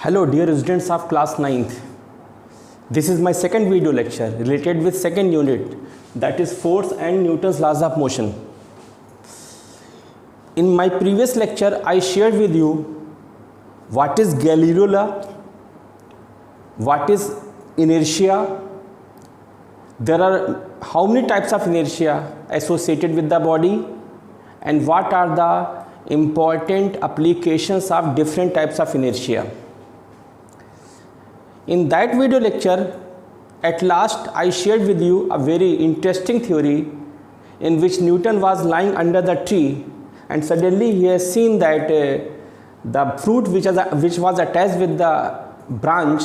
Hello dear students of class 9th. This is my second video lecture related with second unit, that is force and Newton's laws of motion. In my previous lecture I shared with you what is Galileo law, what is inertia, there are how many types of inertia associated with the body, and what are the important applications of different types of inertia. In that video lecture, at last I shared with you a very interesting theory in which Newton was lying under the tree and suddenly he has seen that the fruit which was attached with the branch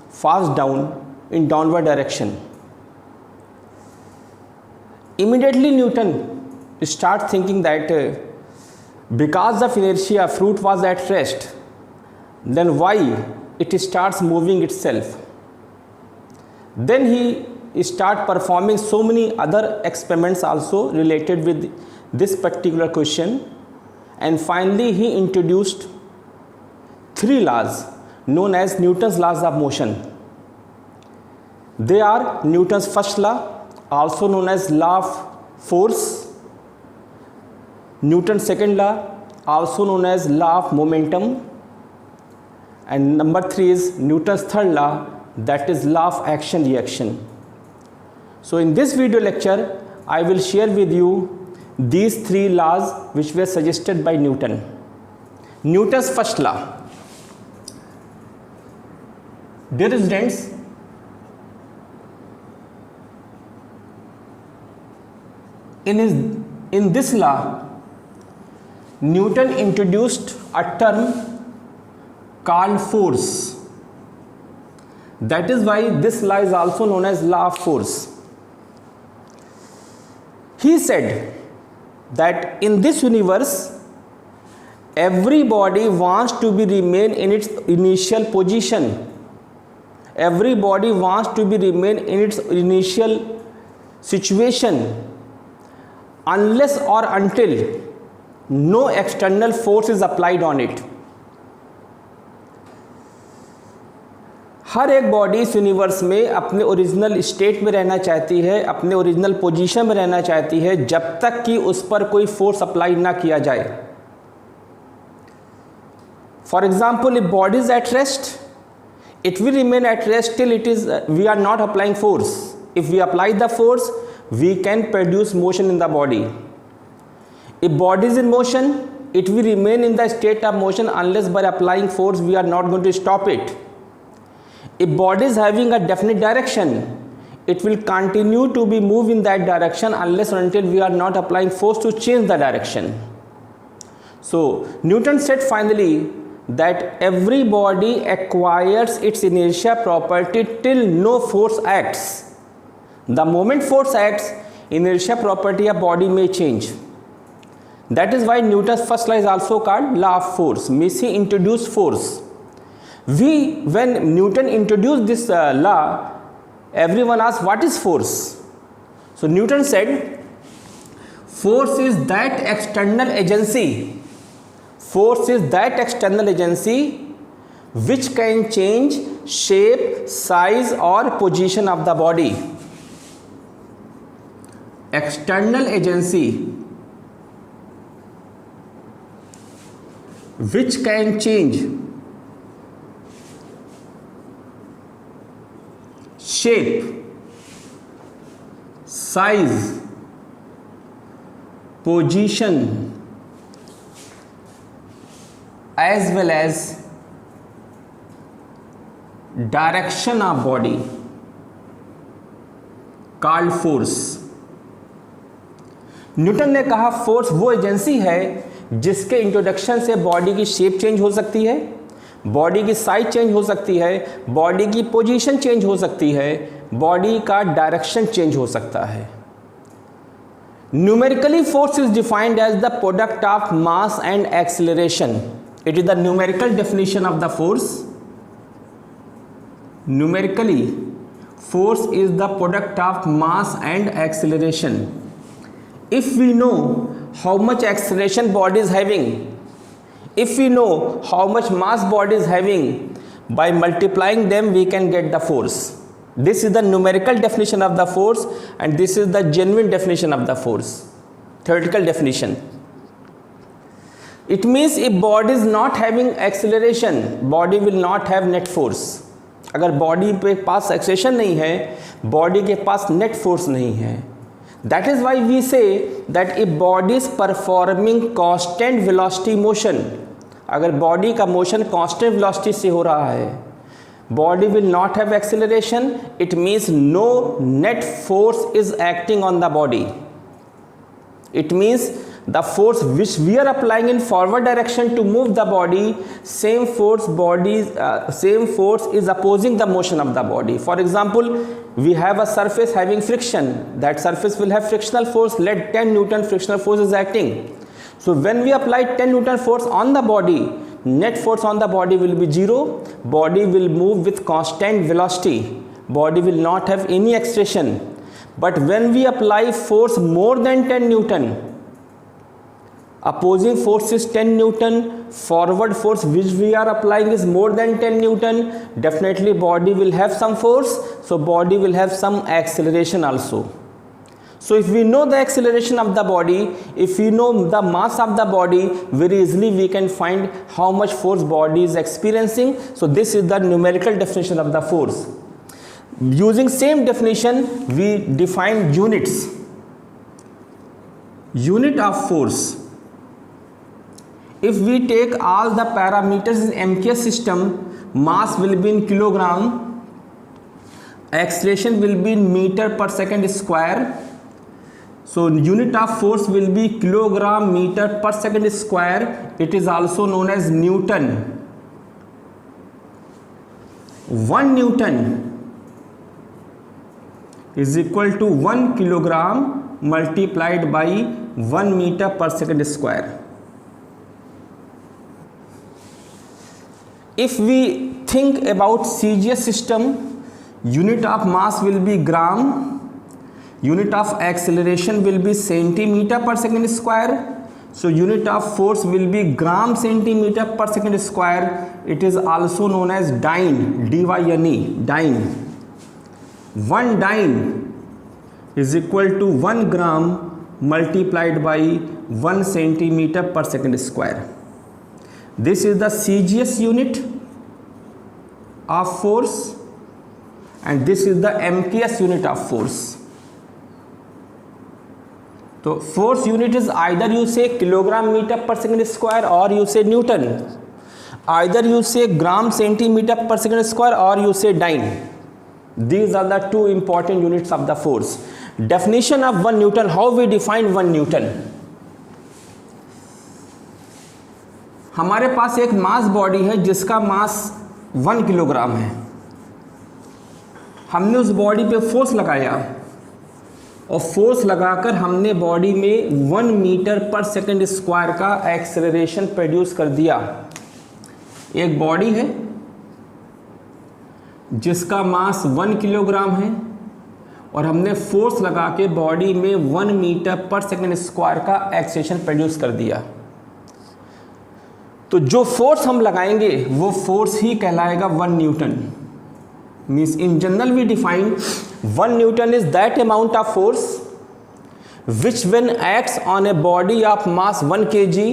falls down in downward direction. Immediately Newton starts thinking that because of inertia fruit was at rest, then why it starts moving itself. Then he start performing so many other experiments also related with this particular question, and finally he introduced three laws known as Newton's laws of motion. They are Newton's first law, also known as law of force, Newton's second law, also known as law of momentum, and number 3 is Newton's third law, that is law of action reaction. So in this video lecture I will share with you these three laws which were suggested by Newton. Newton's first law. Dear students, in this law Newton introduced a term called force. That is why this law is also known as law of force. He said that in this universe every body wants to remain in its initial position. Every body wants to remain in its initial situation unless or until no external force is applied on it. हर एक body इस universe में अपने original state में रहना चाहती है, अपने original position में रहना चाहती है जब तक कि उस पर कोई फोर्स अप्लाई ना किया जाए. For example, if body is at rest, it will remain at rest till we are not applying force. If we apply the force, we can produce motion in the body. If body is in motion, it will remain in the state of motion unless by applying force we are not going to stop it. If body is having a definite direction, it will continue to be moved in that direction unless or until we are not applying force to change the direction. So Newton said finally that every body acquires its inertia property till no force acts. The moment force acts, inertia property of body may change. That is why Newton's first law is also called law of force, means he introduced force. When Newton introduced this law, everyone asked what is force. So Newton said force is that external agency. Force is that external agency which can change shape, size or position of the body. External agency which can change shape, size, position as well as direction of body, called force. Newton ने कहा force वो agency है जिसके introduction से body की shape change हो सकती है, बॉडी की साइज चेंज हो सकती है, बॉडी की पोजीशन चेंज हो सकती है, बॉडी का डायरेक्शन चेंज हो सकता है. Numerically force is defined as the product of mass and acceleration. It is the numerical definition of the force. Numerically, force is the product of mass and acceleration. If we know how much acceleration body is having, if we know how much mass body is having, By multiplying them, we can get the force. This is the numerical definition of the force, and this is the genuine definition of the force, theoretical definition. It means if body is not having acceleration, body will not have net force. अगर body पे पास acceleration नहीं है, body के पास net force नहीं है. That is why we say that if body is performing constant velocity motion, अगर body का motion constant velocity से हो रहा है, body will not have acceleration. It means no net force is acting on the body. It means the force which we are applying in forward direction to move the body, same force is opposing the motion of the body. For example, we have a surface having friction. That surface will have frictional force. Let 10 Newton frictional force is acting. So when we apply 10 Newton force on the body, net force on the body will be 0. Body will move with constant velocity. Body will not have any acceleration. But when we apply force more than 10 Newton, opposing force is 10 Newton, forward force which we are applying is more than 10 Newton, definitely body will have some force, so body will have some acceleration also. So if we know the acceleration of the body, if we know the mass of the body, very easily we can find how much force body is experiencing. So this is the numerical definition of the force. Using same definition, we define units. Unit of force. If we take all the parameters in MKS system, mass will be in kilogram, acceleration will be in meter per second square. So unit of force will be kilogram meter per second square. It is also known as Newton. 1 Newton is equal to 1 kilogram multiplied by 1 meter per second square. If we think about CGS system, unit of mass will be gram, unit of acceleration will be centimeter per second square, so unit of force will be gram centimeter per second square. It is also known as dyne, D-Y-N-E, dyne. 1 dyne is equal to 1 gram multiplied by 1 centimeter per second square. This is the CGS unit of force, and this is the MKS unit of force. So force unit is either you say kilogram meter per second square or you say Newton. Either you say gram centimeter per second square or you say dyne. These are the two important units of the force. Definition of 1 Newton, how we define 1 Newton? हमारे पास एक mass body है जिसका मास 1 kilogram है. हमने उस body पे force लगाया और फोर्स लगाकर हमने बॉडी में 1 मीटर पर सेकंड स्क्वायर का एक्सेलरेशन प्रोड्यूस कर दिया. एक बॉडी है जिसका मास 1 किलोग्राम है और हमने फोर्स लगा के बॉडी में 1 मीटर पर सेकंड स्क्वायर का एक्सेलरेशन प्रोड्यूस कर दिया. तो जो फोर्स हम लगाएंगे वो फोर्स ही कहलाएगा 1 newton. Means in general we define 1 newton is that amount of force which when acts on a body of mass 1 kg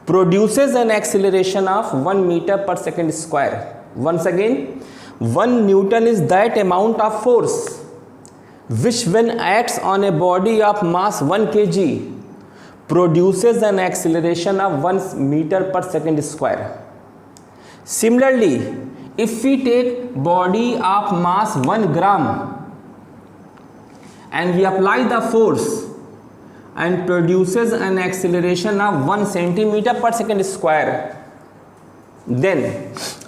produces an acceleration of 1 meter per second square. Once again, 1 Newton is that amount of force which when acts on a body of mass 1 kg produces an acceleration of 1 meter per second square. Similarly, if we take body of mass 1 gram and we apply the force and produces an acceleration of 1 centimeter per second square, then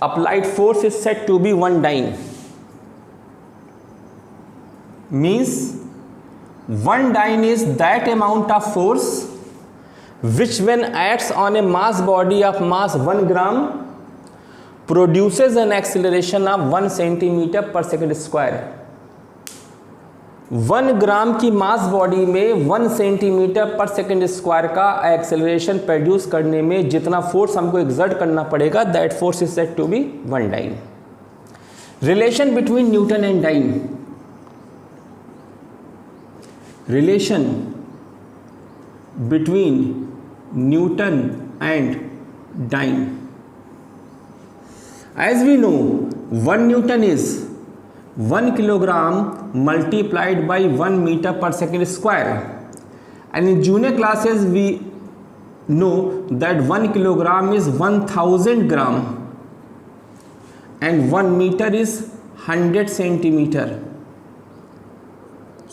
applied force is said to be 1 dyne. Means 1 dyne is that amount of force which when acts on a mass body of mass 1 gram produces an acceleration of 1 centimeter per second square. 1 gram की mass body में 1 centimetre पर second square का acceleration produce करने में जितना force हमको exert करना पड़ेगा, that force is said to be 1 dyne. Relation between newton and dyne, relation between Newton and dyne. As we know, 1 Newton is 1 kilogram multiplied by 1 meter per second square, and in junior classes we know that 1 kilogram is 1000 gram and 1 meter is 100 centimeter.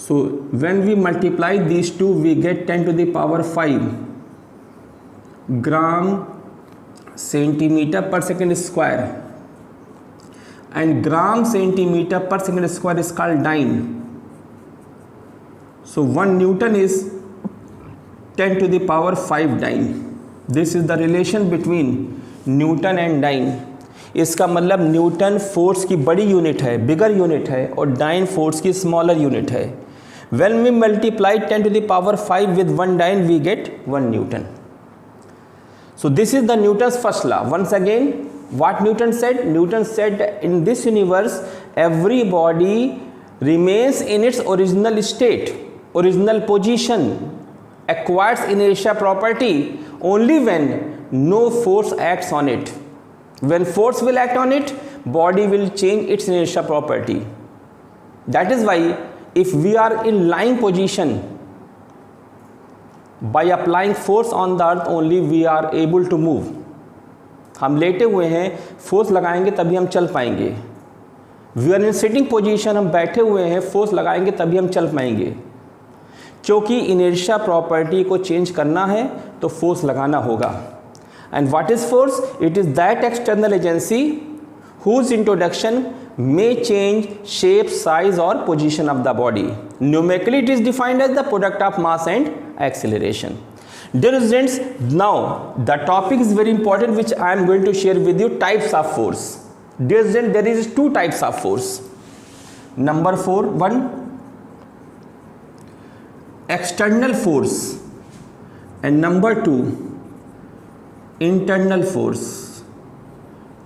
So when we multiply these two, we get 10 to the power 5 gram centimeter per second square, and gram centimeter per second square is called dyne. So 1 Newton is 10 to the power 5 dyne. This is the relation between Newton and dyne. इसका मतलब Newton force की बड़ी unit है, bigger unit है, और dine force की smaller unit है। When we multiply 10 to the power 5 with 1 dyne, we get 1 Newton. So this is the Newton's first law. Once again, what Newton said? Newton said in this universe, every body remains in its original state, original position, acquires inertia property only when no force acts on it. When force will act on it, body will change its inertia property. That is why if we are in lying position, by applying force on the earth only we are able to move. हम लेटे हुए हैं, force लगाएंगे तभी हम चल पाएंगे। We are in sitting position, हम बैठे हुए हैं, फोर्स लगाएंगे तभी हम चल पाएंगे। क्योंकि इनर्शिया प्रॉपर्टी को चेंज करना है तो फोर्स लगाना होगा। And what is force? It is that external agency whose introduction may change shape, size or position of the body. Numerically it is defined as the product of mass and acceleration. Dear students, now the topic is very important which I am going to share with you, types of force. Dear students, there is 2 types of force. Number 4, 1 external force, and number 2 internal force.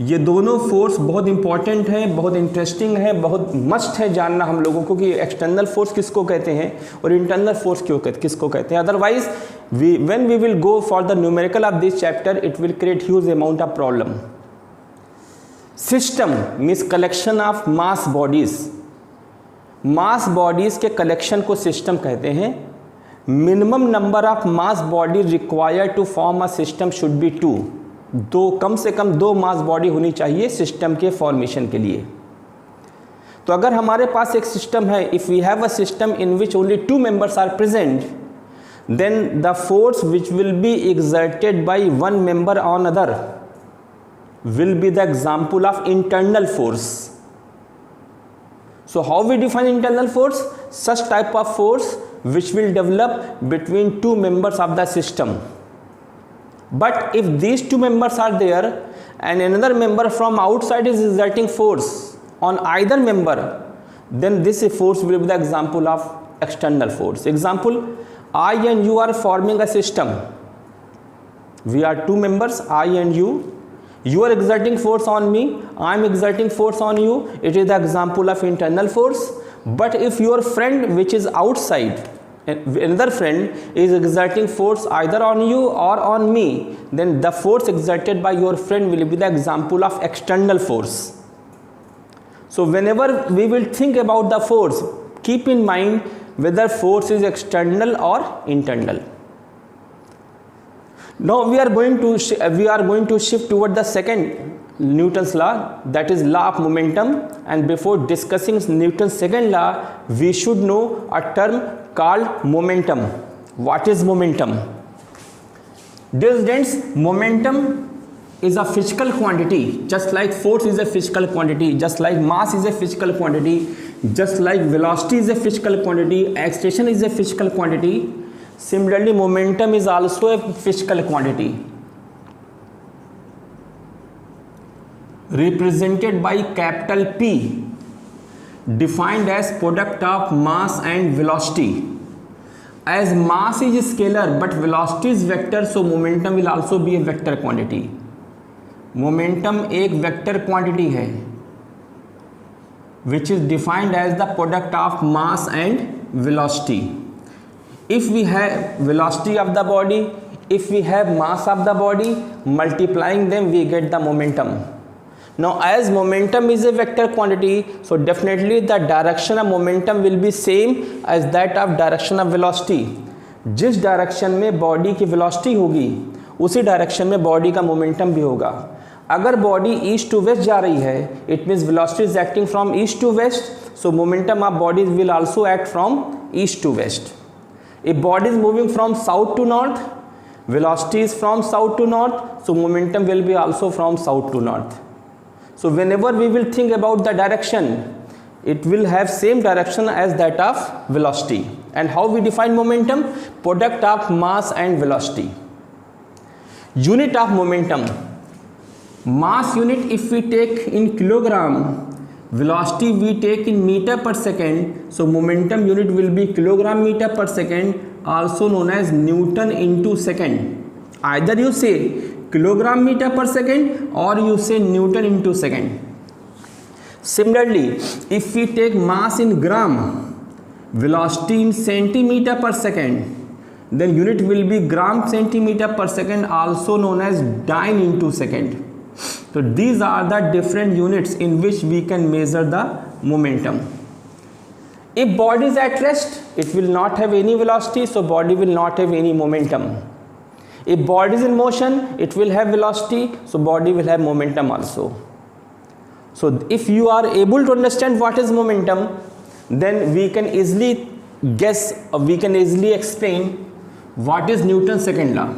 ये दोनों force बहुत important है, बहुत interesting है, बहुत must है जानना हम लोगों को कि एक्सटर्नल फोर्स किसको कहते हैं और इंटरनल फोर्स किसको कहते हैं। Otherwise when we will go for the numerical of this chapter, it will create huge amount of problem. System means collection of mass bodies. Mass bodies के कलेक्शन को system कहते हैं। Minimum number of mass body required to form a system should be 2। कम से कम 2 mass body होनी चाहिए system के फॉर्मेशन के लिए। तो अगर हमारे पास एक सिस्टम है, if we have a system in which only 2 members are present, then the force which will be exerted by 1 member on other will be the example of internal force. So how we define internal force? Such type of force which will develop between 2 members of the system. But if these 2 members are there and another member from outside is exerting force on either member, then this force will be the example of external force. Example, I and you are forming a system. We are 2 members, I and you. You are exerting force on me, I am exerting force on you. It is the example of internal force. But if your friend which is outside, another friend is exerting force either on you or on me, then the force exerted by your friend will be the example of external force. So whenever we will think about the force, keep in mind whether force is external or internal. Now we are going to shift toward the second Newton's law, that is law of momentum. And before discussing Newton's second law, we should know a term called momentum. What is momentum? Dear students, momentum is a physical quantity, just like force is a physical quantity, just like mass is a physical quantity, just like velocity is a physical quantity, acceleration is a physical quantity. Similarly, momentum is also a physical quantity, represented by capital P. defined as product of mass and velocity. As mass is scalar but velocity is vector, so momentum will also be a vector quantity. Momentum एक vector quantity है which is defined as the product of mass and velocity. If we have velocity of the body, if we have mass of the body, multiplying them we get the momentum. Now as momentum is a vector quantity, so definitely the direction of momentum will be same as that of direction of velocity. जिस direction में body की velocity होगी उसी direction में body का momentum भी होगा. अगर बॉडी ईस्ट टू वेस्ट जा रही है, it means velocity is acting from east to west, so momentum of body will also act from east to west. If body is moving from south to north, velocity is from south to north, so momentum will be also from south to north. So whenever we will think about the direction, it will have same direction as that of velocity. And how we define momentum? Product of mass and velocity. Unit of momentum. Mass unit if we take in kilogram, velocity we take in meter per second, so momentum unit will be kilogram meter per second, also known as Newton into second. Either you say kilogram meter per second or you say Newton into second. Similarly, if we take mass in gram, velocity in centimeter per second, then unit will be gram centimeter per second, also known as dyne into second. So these are the different units in which we can measure the momentum. If body is at rest, it will not have any velocity, so body will not have any momentum. If body is in motion, it will have velocity, so body will have momentum also. So if you are able to understand what is momentum, then we can easily guess, or we can easily explain what is Newton's second law.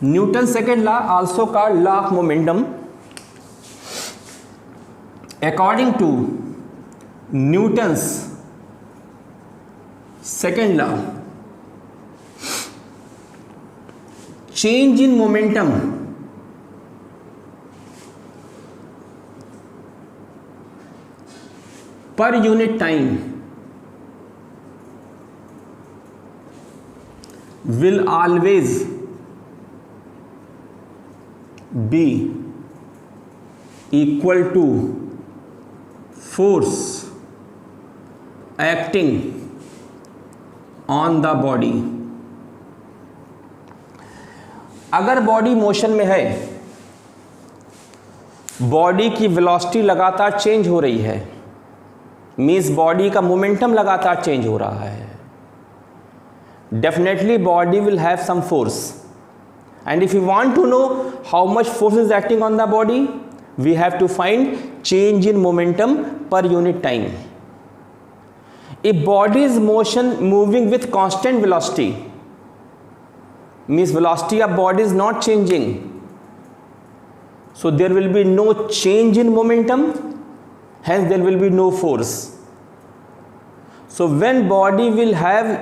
Newton's second law, also called law of momentum. According to Newton's second law, change in momentum per unit time will always be equal to force acting on the body. अगर body motion में है, body की velocity लगातार change हो रही है, means body का momentum लगातार चेंज हो रहा है, definitely body will have some force. And if you want to know how much force is acting on the body, we have to find change in momentum per unit time. If body is moving with constant velocity, means velocity of body is not changing, so there will be no change in momentum, hence there will be no force. So when body will have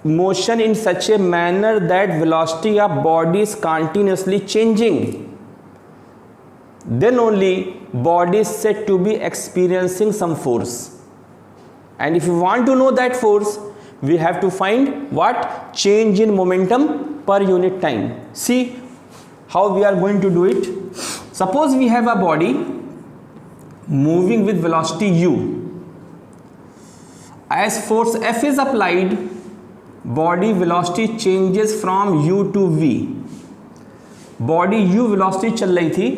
motion in such a manner that velocity of body is continuously changing, then only body is said to be experiencing some force. And if you want to know that force, we have to find what? Change in momentum per unit time. See how we are going to do it. Suppose we have a body moving with velocity u. As force F is applied, body velocity changes from u to v. Body u velocity चल रही थी,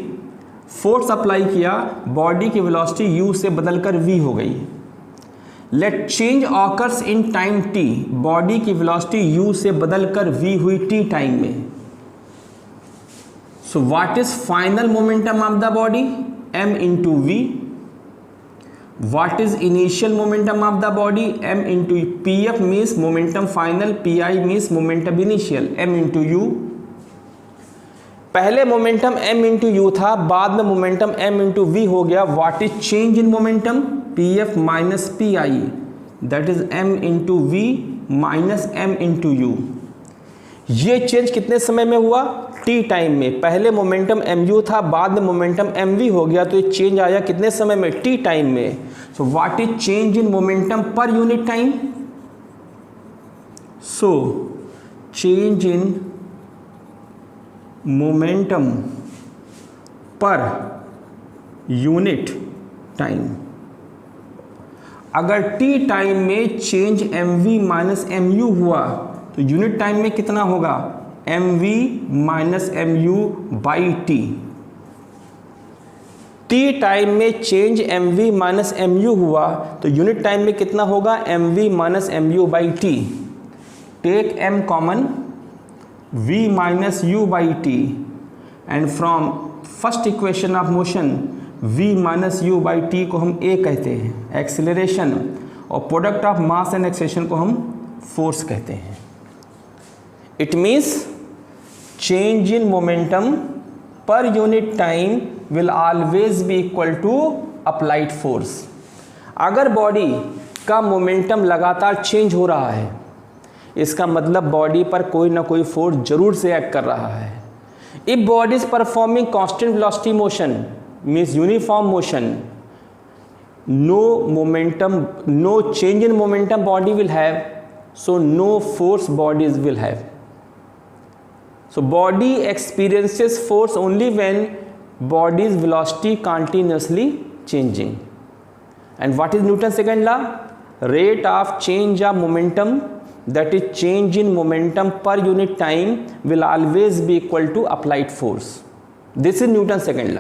force apply किया, body की velocity u से बदलकर v हो गई. Let change occurs in time t. Body की वेलोसिटी u से बदलकर v हुई t टाइम में. So what is final momentum of the body? m into v. What is initial momentum of the body? M into Pf means momentum final, Pi means momentum initial, M into U. पहले momentum m into U था, बाद में momentum m into V हो गया. What is change in momentum? Pf minus Pi, that is m into V minus m into U. ये change कितने समय में हुआ? टी टाइम में। पहले मोमेंटम mu था, बाद में मोमेंटम mv हो गया, तो ये चेंज आया कितने समय में? टी टाइम में। So what is change in momentum per unit time? So change in momentum per unit time, अगर टी टाइम में चेंज mv माइनस mu हुआ तो यूनिट टाइम में कितना होगा? mv minus mu by t. T time में change mv minus mu हुआ तो यूनिट टाइम में कितना होगा? mv minus mu by t. Take m common, v minus u by t, and from first equation of motion v minus u by t को हम a कहते हैं, acceleration, और product of mass and acceleration को हम force कहते हैं। It means change in momentum per unit time will always be equal to applied force. अगर बॉडी का मोमेंटम लगातार चेंज हो रहा है, इसका मतलब बॉडी पर कोई ना कोई फोर्स जरूर से एक्ट कर रहा है। If body is performing constant velocity motion, means uniform motion, no momentum, no change in momentum body will have, so no force bodies will have. So body experiences force only when body's velocity continuously changing. And what is Newton's second law? Rate of change of momentum, that is change in momentum per unit time, will always be equal to applied force. This is Newton's second law.